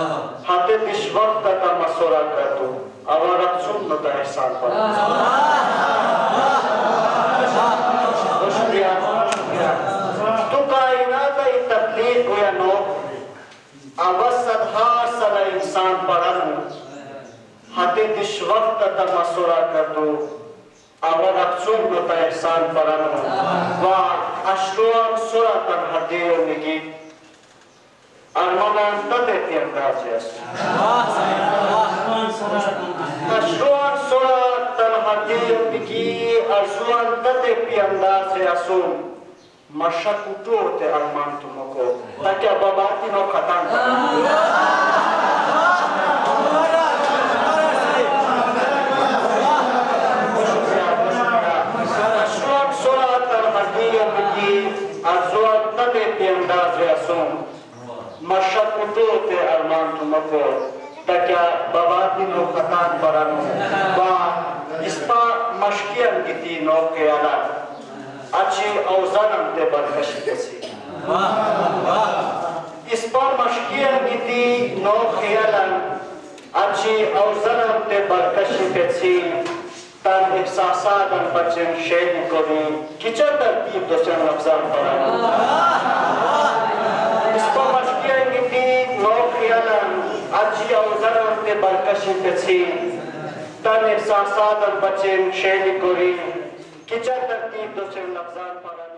हाथे दिश वक्त का मसोरा कर दो आवारा सुन्नत एहसान पर शुक्रिया तो कायनात की तकलीफ को या नो अवसद हार सदा इंसान पढ़न हाथे दिश वक्त का मसोरा कर दो आवारा सुन्नत एहसान पढ़न वाह अश्रुआन सुरा तन हदियो निकी Armadan tade tiandazias. Ashruan sura tanhadir biki ashruan tade tiandaziasun. Mashakutu te arman tumoko. Takia babati no katan. Ashruan sura tanhadir biki ashruan tade tiandaziasun. मशक्क़तों ते अरमान तुमको ताकि बाबाती नो खतान परन बा इसपा मशकियन किती नो के आला अच्छी औज़ानम ते बरकशी कैसी इसपा मशकियन किती नो के आला अच्छी औज़ानम ते बरकशी कैसी तान एहसासादन बच्चन शेर कोई किचन तरतीब दोचन लफ्ज़ान परन अच्छी औज़ारों के बरकशी पेची तन एहसासात बच्चे शेली कोरी किचन तरतीब दोचन लफ्ज़ान पर